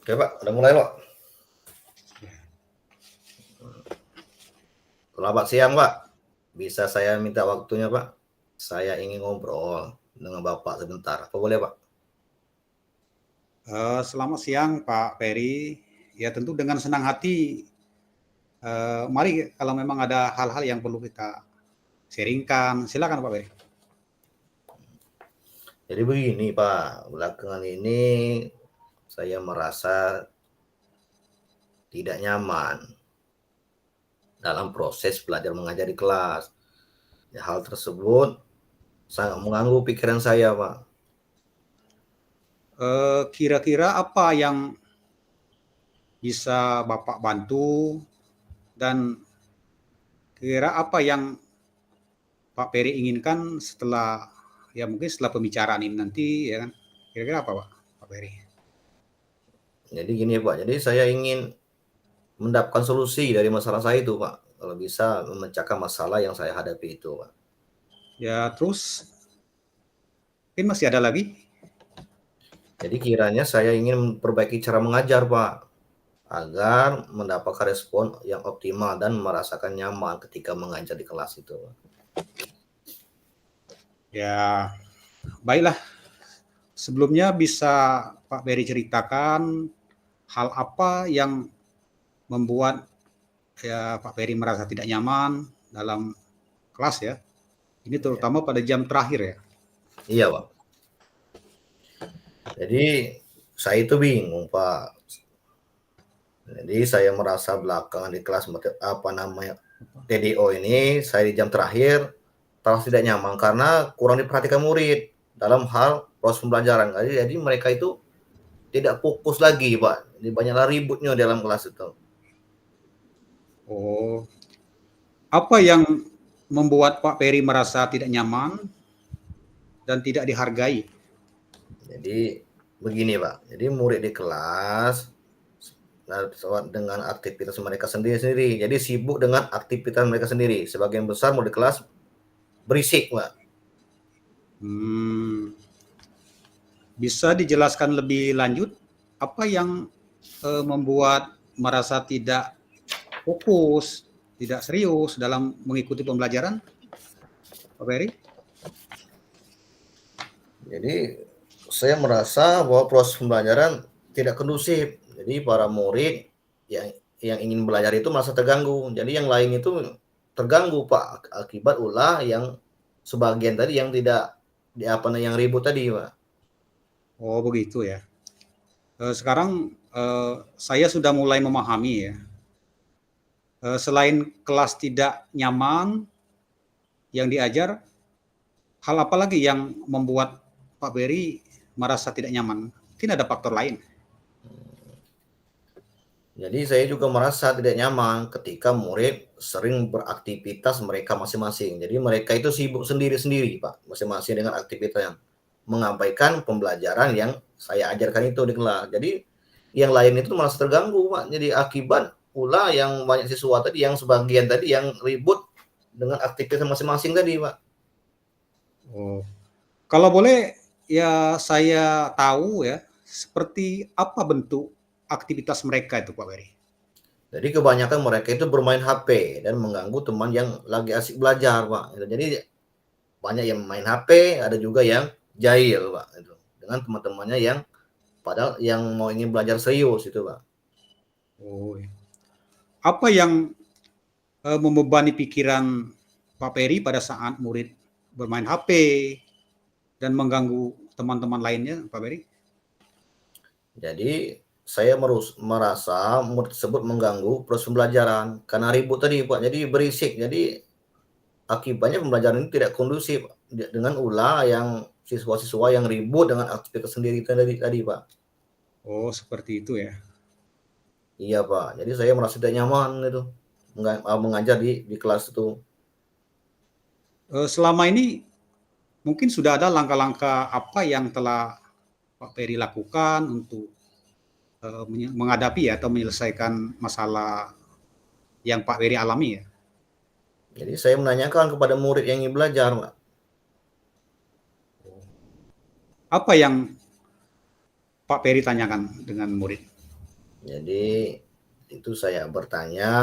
Oke Pak, udah mulai Pak. Selamat siang Pak. Bisa saya minta waktunya Pak? Saya ingin ngobrol dengan Bapak sebentar. Apa boleh Pak? Selamat siang Pak Ferry. Ya tentu dengan senang hati. Mari kalau memang ada hal-hal yang perlu kita sharingkan, silakan Pak Ferry. Jadi begini Pak, belakangan ini saya merasa tidak nyaman dalam proses belajar mengajar di kelas. Ya, hal tersebut sangat mengganggu pikiran saya Pak. Kira-kira apa yang bisa Bapak bantu dan kira apa yang Pak Ferry inginkan setelah mungkin setelah pembicaraan ini nanti ya kan? Kira-kira apa Pak Ferry? Jadi gini Pak, jadi saya ingin mendapatkan solusi dari masalah saya itu Pak. Kalau bisa memecahkan masalah yang saya hadapi itu Pak. Ya terus mungkin masih ada lagi? Jadi kiranya saya ingin memperbaiki cara mengajar Pak, agar mendapatkan respon yang optimal dan merasakan nyaman ketika mengajar di kelas itu. Ya baiklah. Sebelumnya bisa Pak Ferry ceritakan hal apa yang membuat Pak Ferry merasa tidak nyaman dalam kelas ya? Ini Ya. terutama pada jam terakhir ya? Iya Pak. Jadi saya itu bingung Pak. Jadi saya merasa belakangan di kelas TDO ini saya di jam terakhir terasa tidak nyaman karena kurang diperhatikan murid dalam hal proses pembelajaran. Jadi mereka itu tidak fokus lagi Pak. Jadi banyaklah ributnya dalam kelas itu. Oh, apa yang membuat Pak Ferry merasa tidak nyaman dan tidak dihargai? Jadi begini Pak, jadi murid di kelas dengan aktivitas mereka sendiri-sendiri. Jadi sibuk dengan aktivitas mereka sendiri. Sebagian besar murid di kelas berisik Pak. Bisa dijelaskan lebih lanjut apa yang membuat merasa tidak fokus, tidak serius dalam mengikuti pembelajaran, Pak Ferry? Jadi saya merasa bahwa proses pembelajaran tidak kondusif. Jadi para murid yang ingin belajar itu merasa terganggu. Jadi yang lain itu terganggu Pak akibat ulah yang sebagian tadi yang tidak yang ribut tadi Pak. Oh begitu ya. Sekarang saya sudah mulai memahami ya. Selain kelas tidak nyaman yang diajar, hal apa lagi yang membuat Pak Ferry merasa tidak nyaman? Mungkin ada faktor lain. Jadi saya juga merasa tidak nyaman ketika murid sering beraktivitas mereka masing-masing. Jadi mereka itu sibuk sendiri-sendiri, Pak, masing-masing dengan aktivitas yang mengabaikan pembelajaran yang saya ajarkan itu di kelas. Jadi yang lain itu merasa terganggu, Pak. Jadi akibat pula yang banyak siswa tadi yang sebagian tadi yang ribut dengan aktivitas masing-masing tadi, Pak. Oh, kalau boleh ya saya tahu ya, seperti apa bentuk aktivitas mereka itu Pak Ferry? Jadi kebanyakan mereka itu bermain HP dan mengganggu teman yang lagi asik belajar, Pak. Jadi banyak yang main HP, ada juga yang jahil, Pak, itu. Dengan teman-temannya yang padahal yang mau ingin belajar serius itu, Pak. Oh, ya. Apa yang membebani pikiran Pak Ferry pada saat murid bermain HP dan mengganggu teman-teman lainnya, Pak Ferry? Jadi saya merasa murid tersebut mengganggu proses pembelajaran karena ribut tadi, Pak. Jadi berisik. Jadi akibatnya pembelajaran ini tidak kondusif dengan ulah yang siswa-siswa yang ribut dengan aktivitas sendiri tadi, Pak. Oh, seperti itu ya. Iya, Pak. Jadi saya merasa tidak nyaman itu mengajar di kelas itu. Selama ini mungkin sudah ada langkah-langkah apa yang telah Pak Ferry lakukan untuk menghadapi atau menyelesaikan masalah yang Pak Ferry alami ya? Jadi saya menanyakan kepada murid yang ingin belajar, Pak. Apa yang Pak Ferry tanyakan dengan murid? Jadi itu saya bertanya,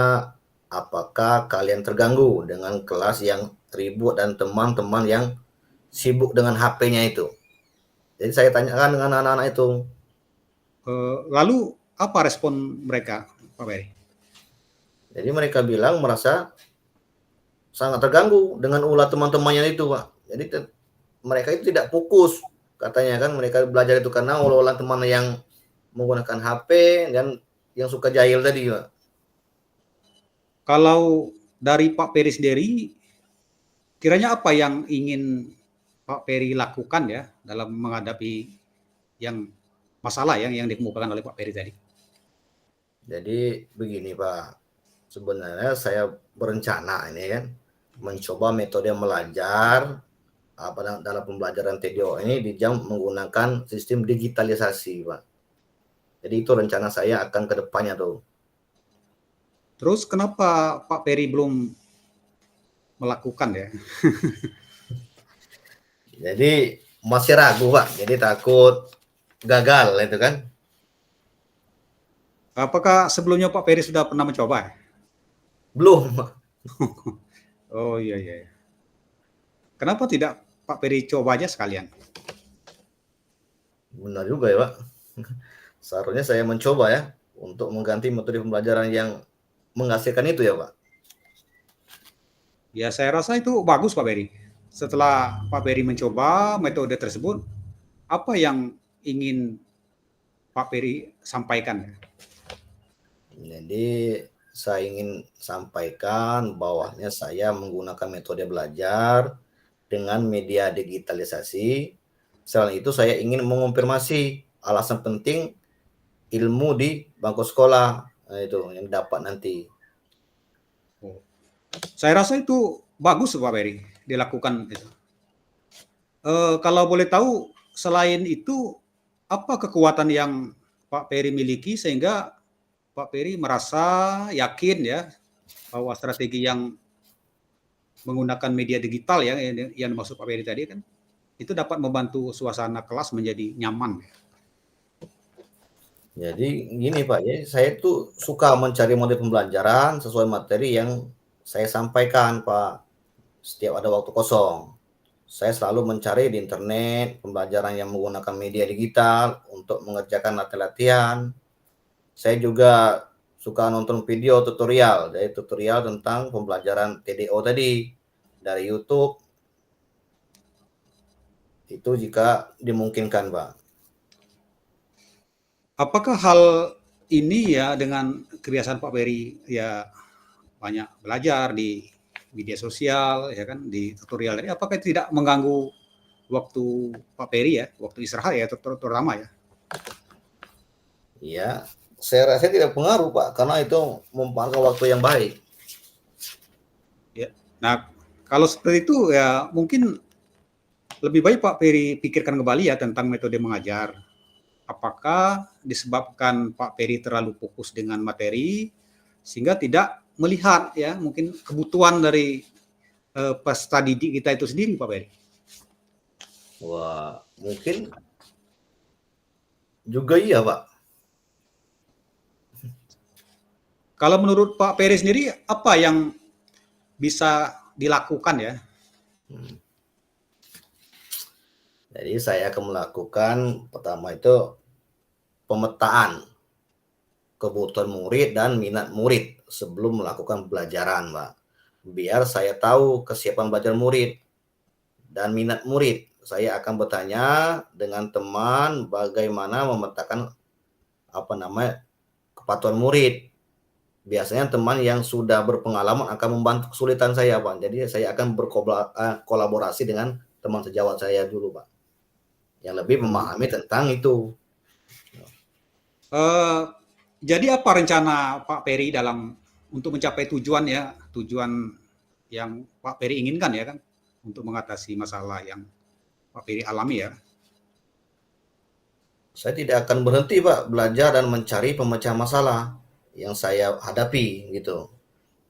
apakah kalian terganggu dengan kelas yang ribut dan teman-teman yang sibuk dengan HP-nya itu? Jadi saya tanyakan dengan anak-anak itu. Lalu apa respon mereka, Pak Peri? Jadi mereka bilang merasa sangat terganggu dengan ulah teman-temannya itu, Pak. Jadi mereka itu tidak fokus, katanya kan mereka belajar itu karena ulah teman yang menggunakan HP dan yang suka jahil tadi, Pak. Kalau dari Pak Peri sendiri, kiranya apa yang ingin Pak Peri lakukan ya dalam menghadapi yang masalah yang dikemukakan oleh Pak Peri tadi? Jadi begini, Pak. Sebenarnya saya berencana ini kan mencoba metode belajar dalam pembelajaran TDO ini di jam menggunakan sistem digitalisasi, Pak. Jadi itu rencana saya akan ke depannya tuh. Terus kenapa Pak Peri belum melakukan ya? Jadi masih ragu, Pak. Jadi takut gagal itu kan. Apakah sebelumnya Pak Peri sudah pernah mencoba? Belum, Pak. Oh iya iya. Kenapa tidak Pak Peri coba aja sekalian? Benar juga ya, Pak. Seharusnya saya mencoba ya untuk mengganti metode pembelajaran yang menghasilkan itu ya, Pak. Ya saya rasa itu bagus Pak Peri. Setelah Pak Peri mencoba metode tersebut, apa yang ingin Pak Peri sampaikan? Jadi saya ingin sampaikan bahwasanya saya menggunakan metode belajar dengan media digitalisasi. Selain itu saya ingin mengonfirmasi alasan penting ilmu di bangku sekolah. Nah, itu yang dapat nanti. Oh. Saya rasa itu bagus Pak Peri dilakukan itu. Kalau boleh tahu selain itu apa kekuatan yang Pak Peri miliki sehingga Pak Peri merasa yakin ya bahwa strategi yang menggunakan media digital ya yang dimaksud Pak Peri tadi kan itu dapat membantu suasana kelas menjadi nyaman. Jadi gini Pak, ya saya tuh suka mencari model pembelajaran sesuai materi yang saya sampaikan Pak. Setiap ada waktu kosong, saya selalu mencari di internet pembelajaran yang menggunakan media digital untuk mengerjakan latihan. Saya juga suka nonton video tutorial, dari tutorial tentang pembelajaran TDO tadi dari YouTube. Itu jika dimungkinkan, Pak. Apakah hal ini ya dengan kebiasaan Pak Peri ya banyak belajar di media sosial ya kan di tutorial ini apakah tidak mengganggu waktu Pak Peri ya waktu istirahat ya terutama ya? Iya, saya rasa tidak pengaruh Pak, karena itu memanfaatkan waktu yang baik. Ya. Nah kalau seperti itu ya mungkin lebih baik Pak Peri pikirkan kembali ya tentang metode mengajar. Apakah disebabkan Pak Peri terlalu fokus dengan materi sehingga tidak melihat ya mungkin kebutuhan dari peserta didik kita itu sendiri Pak Peri? Wah, mungkin juga iya Pak. Kalau menurut Pak Peri sendiri apa yang bisa dilakukan ya? Jadi saya akan melakukan pertama itu pemetaan kebutuhan murid dan minat murid sebelum melakukan pembelajaran, Pak. Biar saya tahu kesiapan belajar murid dan minat murid. Saya akan bertanya dengan teman bagaimana memetakan kepatuhan murid. Biasanya teman yang sudah berpengalaman akan membantu kesulitan saya, Pak. Jadi saya akan berkolaborasi dengan teman sejawat saya dulu, Pak, yang lebih memahami tentang itu. Jadi apa rencana Pak Peri dalam untuk mencapai tujuan ya, tujuan yang Pak Peri inginkan ya kan, untuk mengatasi masalah yang Pak Peri alami ya? Saya tidak akan berhenti, Pak, belajar dan mencari pemecah masalah yang saya hadapi gitu.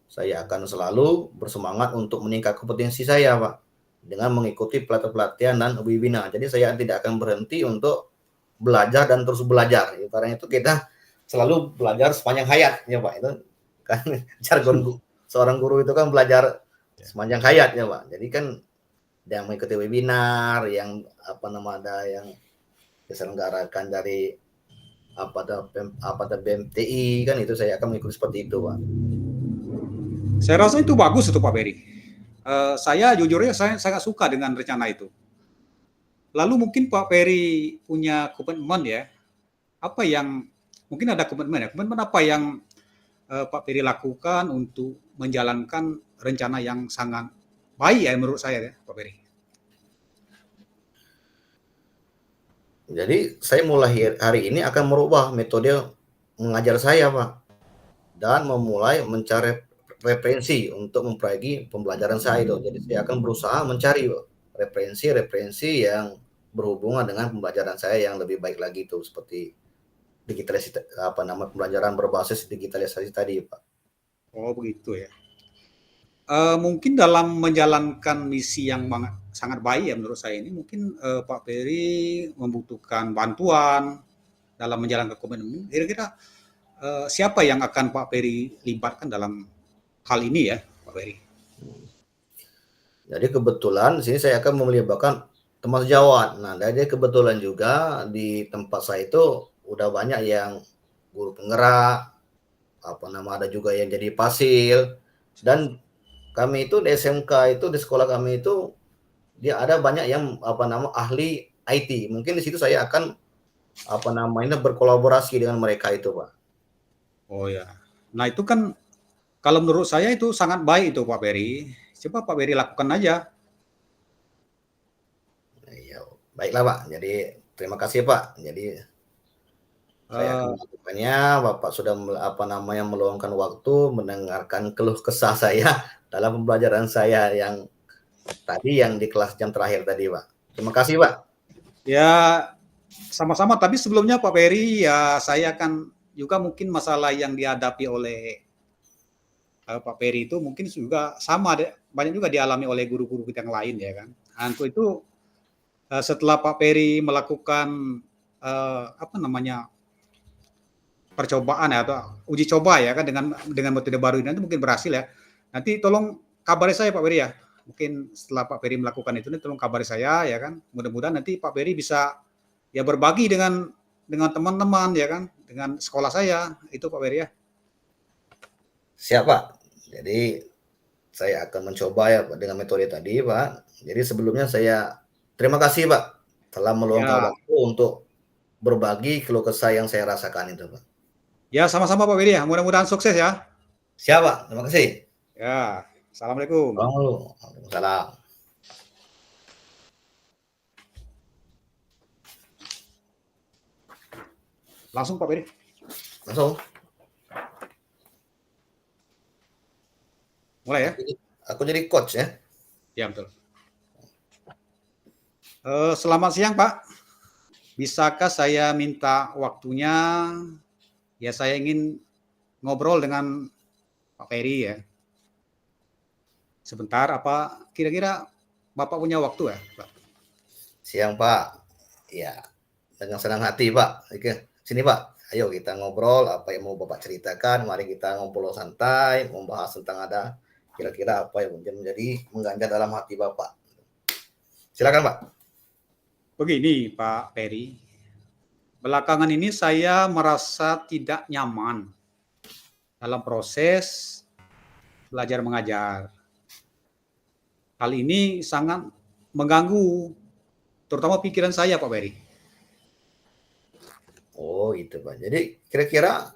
Saya akan selalu bersemangat untuk meningkat kompetensi saya, Pak, dengan mengikuti pelatihan dan webinar. Jadi saya tidak akan berhenti untuk belajar dan terus belajar. Karena itu selalu belajar sepanjang hayatnya Pak, itu kan jargon seorang guru itu kan belajar sepanjang hayatnya Pak. Jadi kan yang mengikuti webinar, yang ada yang diselenggarakan dari BMTI kan, itu saya akan mengikuti seperti itu Pak. Saya rasa itu bagus itu Pak Peri. Saya jujurnya saya sangat suka dengan rencana itu. Lalu mungkin Pak Peri punya komitmen ya, apa yang mungkin ada komitmen ya, komitmen apa yang Pak Peri lakukan untuk menjalankan rencana yang sangat baik ya menurut saya ya Pak Peri. Jadi saya mulai hari ini akan merubah metode mengajar saya Pak, dan memulai mencari referensi untuk memperbaiki pembelajaran saya itu. Jadi saya akan berusaha mencari referensi yang berhubungan dengan pembelajaran saya yang lebih baik lagi itu, seperti digitalisasi pembelajaran berbasis digitalisasi tadi Pak. Oh begitu ya. Mungkin dalam menjalankan misi yang sangat baik ya menurut saya ini, mungkin Pak Peri membutuhkan bantuan dalam menjalankan komitmen. Kira-kira siapa yang akan Pak Peri libatkan dalam hal ini ya Pak Peri? Jadi kebetulan di sini saya akan melibatkan teman sejawat. Nah, jadi kebetulan juga di tempat saya itu udah banyak yang guru penggerak, ada juga yang jadi pasil, dan kami itu di SMK itu, di sekolah kami itu dia ada banyak yang ahli IT. Mungkin di situ saya akan berkolaborasi dengan mereka itu, Pak. Oh ya. Nah, itu kan kalau menurut saya itu sangat baik itu Pak Peri. Coba Pak Peri lakukan aja. Ya, baiklah Pak. Jadi terima kasih Pak. Jadi saya akan melakukannya. Bapak sudah meluangkan waktu mendengarkan keluh kesah saya dalam pembelajaran saya yang tadi, yang di kelas jam terakhir tadi Pak. Terima kasih Pak. Ya, sama-sama. Tapi sebelumnya Pak Peri, ya saya akan juga mungkin masalah yang dihadapi oleh Pak Peri itu mungkin juga sama, banyak juga dialami oleh guru-guru kita yang lain ya kan. Nah, untuk itu setelah Pak Peri melakukan percobaan ya, atau uji coba ya kan dengan metode baru ini, nanti mungkin berhasil ya. Nanti tolong kabari saya Pak Peri ya. Mungkin setelah Pak Peri melakukan itu, tolong kabari saya ya kan. Mudah-mudahan nanti Pak Peri bisa ya berbagi dengan teman-teman ya kan, dengan sekolah saya itu Pak Peri ya. Siap Pak. Jadi saya akan mencoba ya Pak dengan metode tadi Pak. Jadi sebelumnya saya terima kasih Pak telah meluangkan waktu untuk berbagi keluh kesah yang saya rasakan itu Pak. Ya, sama-sama Pak Peri ya. Mudah-mudahan sukses ya. Siap Pak. Terima kasih. Ya, assalamualaikum. Waalaikumsalam. Langsung Pak Peri. Langsung. Mulai ya. Aku jadi coach ya. Ya betul. Selamat siang Pak. Bisakah saya minta waktunya? Ya saya ingin ngobrol dengan Pak Peri ya. Sebentar, apa kira-kira Bapak punya waktu ya Pak? Siang Pak. Ya, dengan senang hati Pak. Oke, sini Pak. Ayo kita ngobrol, apa yang mau Bapak ceritakan. Mari kita ngobrol santai, membahas tentang ada kira-kira apa yang menjadi mengganjal dalam hati Bapak. Silakan Pak. Begini Pak Peri, belakangan ini saya merasa tidak nyaman dalam proses belajar mengajar. Hal ini sangat mengganggu terutama pikiran saya Pak Peri. Oh itu Pak. Jadi kira-kira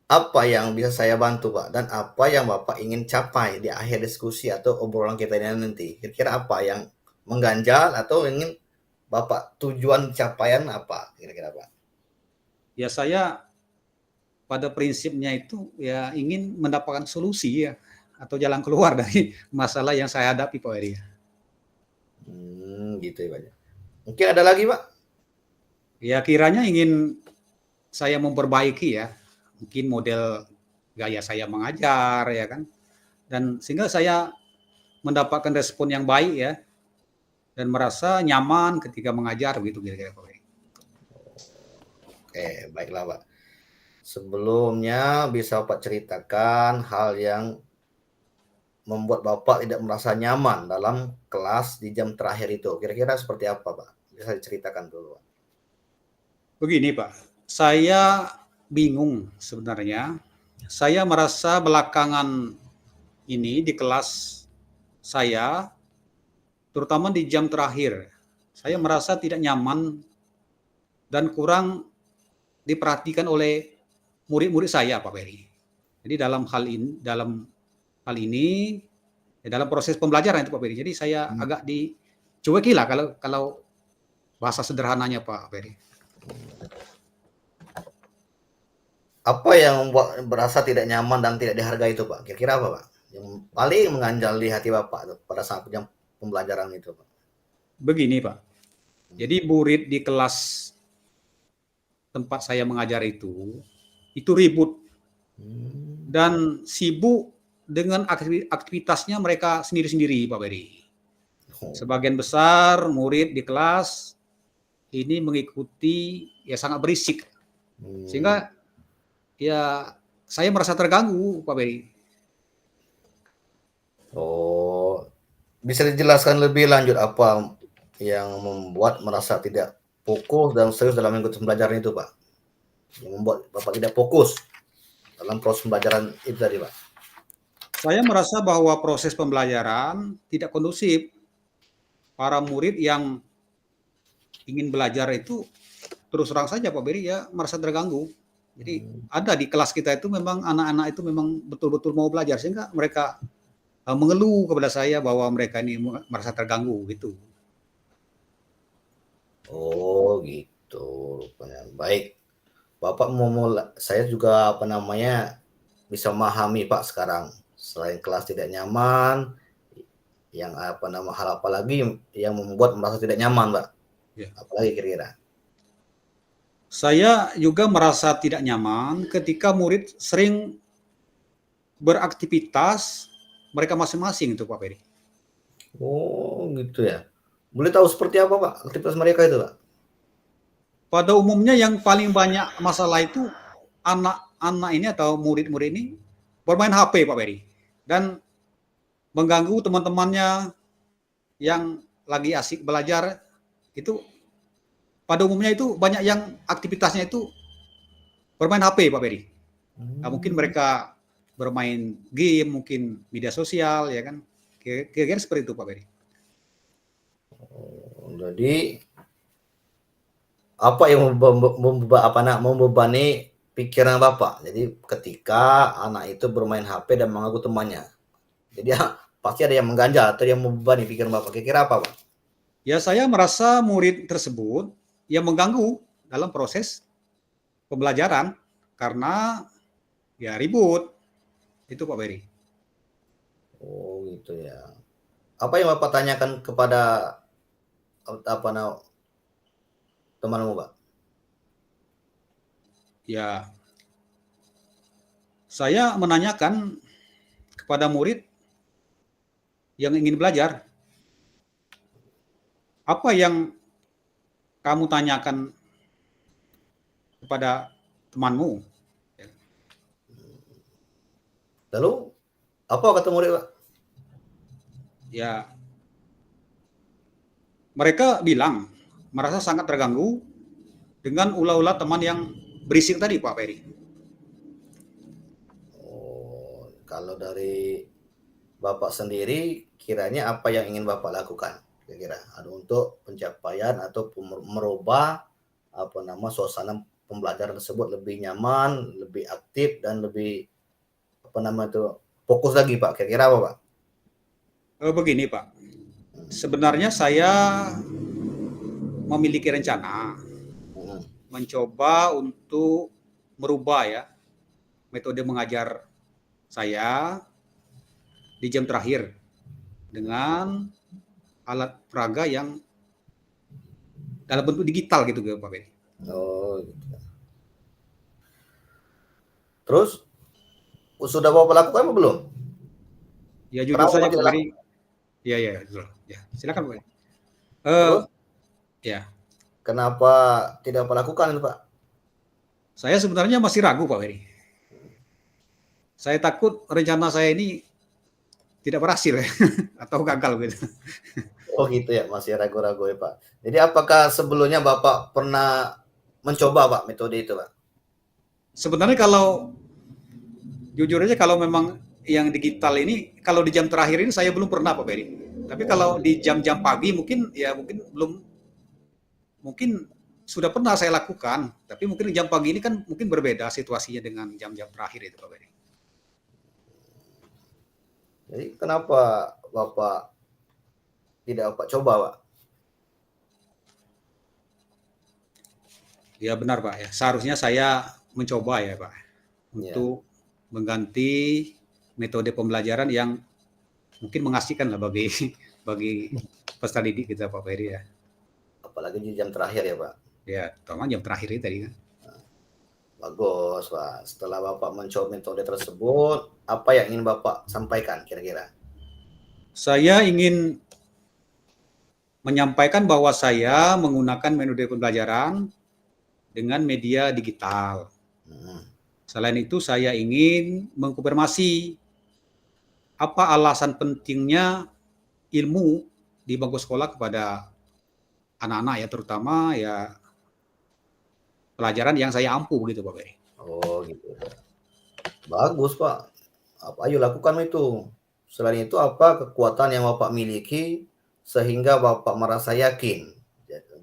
apa yang bisa saya bantu Pak, dan apa yang Bapak ingin capai di akhir diskusi atau obrolan kita ini nanti? Kira-kira apa yang mengganjal atau ingin Bapak, tujuan capaian apa kira-kira Pak? Ya saya pada prinsipnya itu ya ingin mendapatkan solusi ya atau jalan keluar dari masalah yang saya hadapi Pak Peri. Gitu ya Pak. Mungkin ada lagi Pak? Ya kiranya ingin saya memperbaiki ya, mungkin model gaya saya mengajar ya kan, dan sehingga saya mendapatkan respon yang baik ya, dan merasa nyaman ketika mengajar begitu kira-kira Pak. Oke, baiklah Pak. Sebelumnya bisa Bapak ceritakan hal yang membuat Bapak tidak merasa nyaman dalam kelas di jam terakhir itu. Kira-kira seperti apa, Pak? Bisa diceritakan dulu. Begini Pak, saya bingung sebenarnya. Saya merasa belakangan ini di kelas saya, terutama di jam terakhir, saya merasa tidak nyaman dan kurang diperhatikan oleh murid-murid saya, Pak Ferry. Jadi dalam hal ini, dalam proses pembelajaran itu Pak Ferry. Jadi saya agak dicueki lah kalau bahasa sederhananya Pak Ferry. Apa yang membuat merasa tidak nyaman dan tidak dihargai itu, Pak? Kira-kira apa, Pak? Yang paling mengganjal di hati Bapak tuh, pada saat jam pembelajaran itu, Pak? Begini Pak, jadi murid di kelas tempat saya mengajar itu ribut dan sibuk dengan aktivitasnya mereka sendiri-sendiri Pak Ferry. Sebagian besar murid di kelas ini mengikuti ya sangat berisik, sehingga ya saya merasa terganggu Pak Ferry. Oh, bisa dijelaskan lebih lanjut apa yang membuat merasa tidak fokus dan serius dalam mengikuti pembelajaran itu, Pak? Yang membuat Bapak tidak fokus dalam proses pembelajaran itu tadi, Pak? Saya merasa bahwa proses pembelajaran tidak kondusif. Para murid yang ingin belajar itu terus terang saja Pak Beri ya merasa terganggu. Jadi ada di kelas kita itu memang anak-anak itu memang betul-betul mau belajar sehingga mereka mengeluh kepada saya bahwa mereka ini merasa terganggu gitu. Oh, gitu rupanya. Baik. Bapak mau saya juga apa namanya bisa memahami Pak sekarang. Selain kelas tidak nyaman, yang apa nama hal apa lagi yang membuat merasa tidak nyaman, Pak? Ya. Apalagi kira-kira? Saya juga merasa tidak nyaman ketika murid sering beraktivitas mereka masing-masing itu Pak Peri. Oh, gitu ya. Boleh tahu seperti apa, Pak, aktivitas mereka itu, Pak? Pada umumnya yang paling banyak masalah itu anak-anak ini atau murid-murid ini bermain HP Pak Peri dan mengganggu teman-temannya yang lagi asik belajar. Itu pada umumnya itu banyak yang aktivitasnya itu bermain HP Pak Peri. Nah, mungkin mereka bermain game, mungkin media sosial ya kan. Kira-kira seperti itu Pak Peri. Oh, jadi apa yang membebani pikiran Bapak? Jadi ketika anak itu bermain HP dan mengganggu temannya. Jadi ya, pasti ada yang mengganjal atau yang membebani pikiran Bapak. Kira-kira apa, Pak? Ya saya merasa murid tersebut yang mengganggu dalam proses pembelajaran karena ya ribut. Itu Pak Peri. Oh, gitu ya. Apa yang Bapak tanyakan kepada apa temanmu, Pak? Ya, saya menanyakan kepada murid yang ingin belajar, apa yang kamu tanyakan kepada temanmu? Lalu apa kata murid, Pak? Ya, mereka bilang merasa sangat terganggu dengan ulah-ulah teman yang berisik tadi, Pak Peri. Oh, kalau dari Bapak sendiri, kiranya apa yang ingin Bapak lakukan? Kira-kira ada untuk pencapaian atau merubah apa nama suasana pembelajaran tersebut lebih nyaman, lebih aktif dan lebih apa nama itu fokus lagi, Pak. Kira-kira apa, Pak? Begini, Pak. Sebenarnya saya memiliki rencana mencoba untuk merubah ya metode mengajar saya di jam terakhir dengan alat peraga yang dalam bentuk digital gitu Pak Ferry. Oh, gitu. Terus sudah Bapak lakukan apa belum? Ya jujur Kenapa saja Bapak Pak tidak Ferry. lakukan? Ya ya, silakan Pak Ferry. Terus Ya. kenapa tidak Bapak lakukan itu, Pak? Saya sebenarnya masih ragu Pak Ferry. Saya takut rencana saya ini tidak berhasil ya, atau gagal gitu. Oh gitu ya, masih ragu-ragu ya Pak. Jadi apakah sebelumnya Bapak pernah mencoba Pak metode itu Pak? Sebenarnya kalau jujur aja kalau memang yang digital ini, kalau di jam terakhir ini saya belum pernah Pak Ferry. Tapi Oh kalau gitu. di jam-jam pagi mungkin ya mungkin sudah pernah saya lakukan. Tapi mungkin di jam pagi ini kan mungkin berbeda situasinya dengan jam-jam terakhir itu Pak Ferry. Jadi kenapa Bapak tidak Bapak coba Pak? Ya benar Pak ya. Seharusnya saya mencoba ya Pak Ya, untuk mengganti metode pembelajaran yang mungkin mengasihkan lah bagi bagi peserta didik kita Pak Ferry ya. apalagi di jam terakhir ya Pak. Ya, terutama jam terakhir ini tadi kan. Bagus Pak. Setelah Bapak mencoba metode tersebut, apa yang ingin Bapak sampaikan kira-kira? Saya ingin menyampaikan bahwa saya menggunakan metode pembelajaran dengan media digital. Hmm. Selain itu saya ingin mengkonfirmasi apa alasan pentingnya ilmu di bangku sekolah kepada anak-anak ya, terutama ya pelajaran yang saya ampuh begitu Pak Ferry. Oh gitu Pak. Bagus Pak. Apa ayo lakukan itu. Selain itu apa kekuatan yang Bapak miliki sehingga Bapak merasa yakin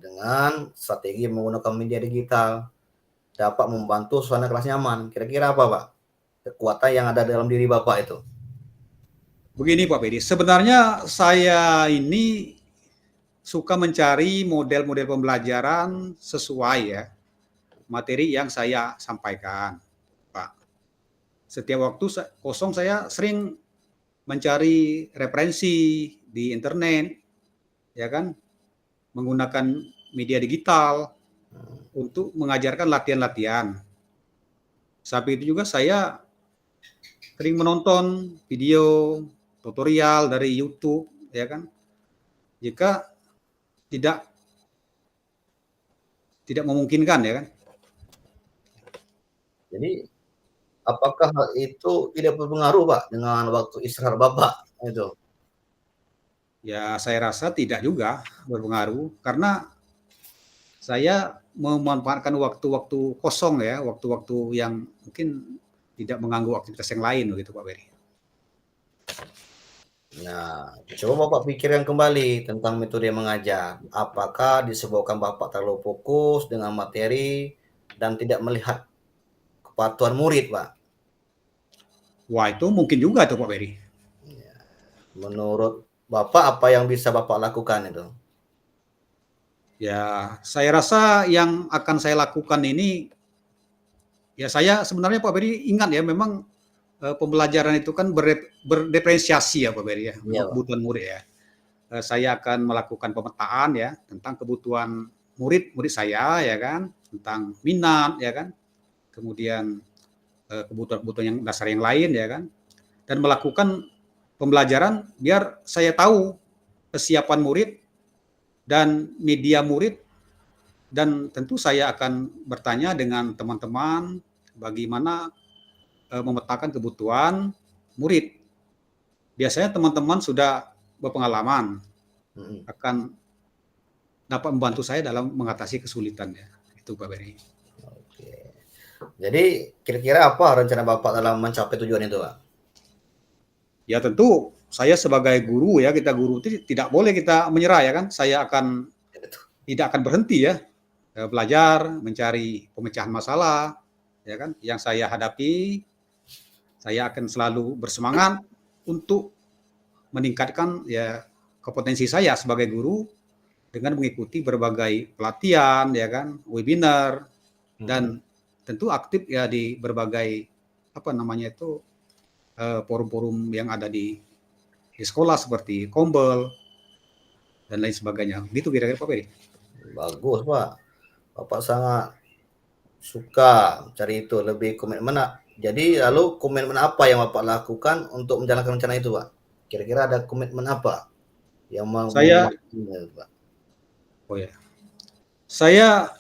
dengan strategi menggunakan media digital dapat membantu suasana kelas nyaman. Kira-kira apa Pak? Kekuatan yang ada dalam diri Bapak itu. Begini Pak Ferry, sebenarnya saya ini suka mencari model-model pembelajaran sesuai ya materi yang saya sampaikan, Pak. Setiap waktu kosong saya sering mencari referensi di internet, ya kan, menggunakan media digital untuk mengajarkan latihan-latihan. Saat itu juga saya sering menonton video tutorial dari YouTube, ya kan. Jika tidak tidak memungkinkan, ya kan. Jadi apakah hal itu tidak berpengaruh Pak dengan waktu istirahat Bapak itu? Ya saya rasa tidak juga berpengaruh karena saya memanfaatkan waktu-waktu kosong ya, waktu-waktu yang mungkin tidak mengganggu aktivitas yang lain begitu Pak Ferry. Nah, coba Bapak pikirkan kembali tentang metode mengajar. Apakah disebabkan Bapak terlalu fokus dengan materi dan tidak melihat kepatuhan murid, Pak? Wah itu mungkin juga tuh Pak Ferry. Menurut Bapak, apa yang bisa Bapak lakukan itu? Ya saya rasa yang akan saya lakukan ini, ya saya sebenarnya Pak Ferry ingat ya memang pembelajaran itu kan berdiferensiasi ya Pak Ferry ya, Iya, memang Pak. kebutuhan murid ya. Saya akan melakukan pemetaan ya tentang kebutuhan murid-murid saya ya kan, tentang minat ya kan, kemudian kebutuhan-kebutuhan yang dasar yang lain ya kan, dan melakukan pembelajaran biar saya tahu kesiapan murid dan media murid, dan tentu saya akan bertanya dengan teman-teman bagaimana memetakan kebutuhan murid. Biasanya teman-teman sudah berpengalaman Mhm. akan dapat membantu saya dalam mengatasi kesulitannya. Itu Pak Ferry. Oke. Jadi, kira-kira apa rencana Bapak dalam mencapai tujuan itu, Pak? Ya tentu saya sebagai guru ya, kita guru itu tidak boleh kita menyerah ya kan. Saya tidak akan berhenti ya belajar, mencari pemecahan masalah ya kan yang saya hadapi. Saya akan selalu bersemangat untuk meningkatkan ya kompetensi saya sebagai guru dengan mengikuti berbagai pelatihan ya kan, webinar, Mhm. dan tentu aktif ya di berbagai apa namanya itu forum-forum yang ada di sekolah seperti Kombel dan lain sebagainya. Gitu kira-kira Pak Ferry. Bagus, Pak. Bapak sangat suka cari itu, lebih komitmen. Jadi lalu komitmen apa yang Bapak lakukan untuk menjalankan rencana itu, Pak? Kira-kira ada komitmen apa yang Saya Pak? oh ya, saya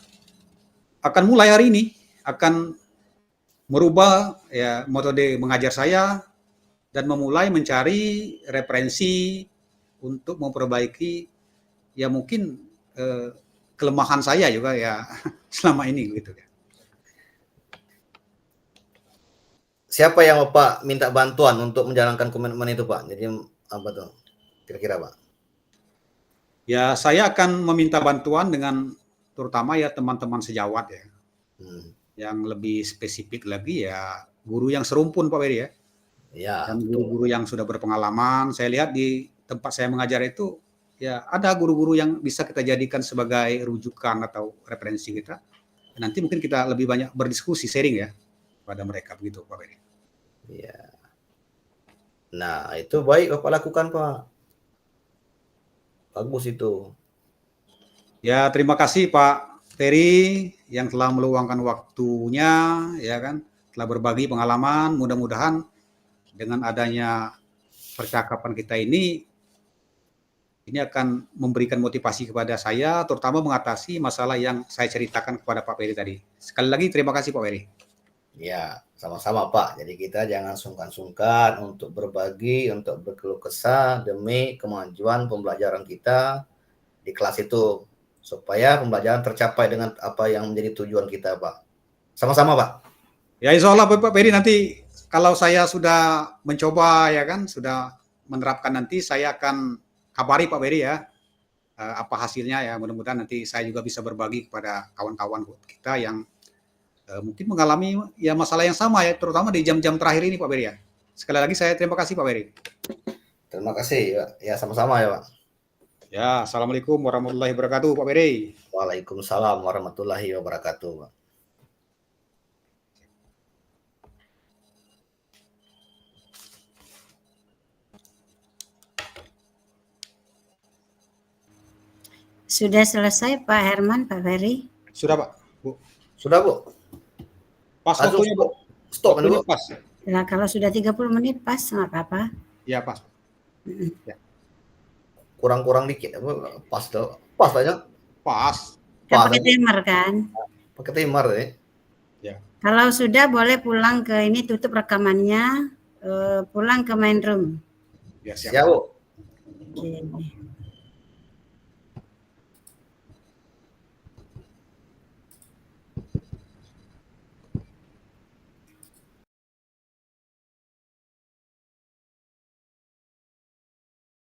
akan mulai hari ini, akan merubah ya metode mengajar saya dan memulai mencari referensi untuk memperbaiki ya mungkin kelemahan saya juga ya selama ini gitu ya. Siapa yang Bapak minta bantuan untuk menjalankan komitmen itu, Pak? Jadi apa tuh kira-kira, Pak? Ya saya akan meminta bantuan dengan terutama ya teman-teman sejawat ya. Yang lebih spesifik lagi ya guru yang serumpun Pak Ferry ya. Ya, Dan betul. guru-guru yang sudah berpengalaman, saya lihat di tempat saya mengajar itu ya ada guru-guru yang bisa kita jadikan sebagai rujukan atau referensi kita. Nanti mungkin kita lebih banyak berdiskusi, sharing ya pada mereka begitu Pak Ferry. Iya. Nah, itu baik Bapak lakukan, Pak. Bagus itu. Ya, terima kasih Pak Ferry yang telah meluangkan waktunya ya kan, telah berbagi pengalaman. Mudah-mudahan dengan adanya percakapan kita ini akan memberikan motivasi kepada saya, terutama mengatasi masalah yang saya ceritakan kepada Pak Ferry tadi. Sekali lagi terima kasih Pak Ferry. Ya, sama-sama Pak. Jadi kita jangan sungkan-sungkan untuk berbagi, untuk berkeluh kesah demi kemajuan pembelajaran kita di kelas itu, supaya pembelajaran tercapai dengan apa yang menjadi tujuan kita, Pak. Sama-sama, Pak. Ya, insya Allah Pak Ferry nanti kalau saya sudah mencoba ya kan, sudah menerapkan nanti saya akan kabari Pak Ferry ya apa hasilnya ya. Mudah-mudahan nanti saya juga bisa berbagi kepada kawan-kawan kita yang mungkin mengalami ya masalah yang sama ya, terutama di jam-jam terakhir ini Pak Ferry ya. Sekali lagi saya terima kasih Pak Ferry. Terima kasih, Pak. Ya, sama-sama ya, Pak. Ya, assalamualaikum warahmatullahi wabarakatuh Pak Ferry. Waalaikumsalam warahmatullahi wabarakatuh, Pak. Sudah selesai Pak Herman, Pak Ferry? Sudah Pak, Bu. Sudah, Bu? Pas waktunya Bu. Stop, waktunya Bu. pas. Nah, kalau sudah 30 menit pas, nggak apa-apa. Ya, pas. Ya. Kurang-kurang dikit, pas tuh. Pas banyak. Pas. Pakai timer kan? Pakai timer ya. Ya. Kalau sudah boleh pulang ke ini, tutup rekamannya, pulang ke main room. Ya, siap. Siap, Bu. Oke.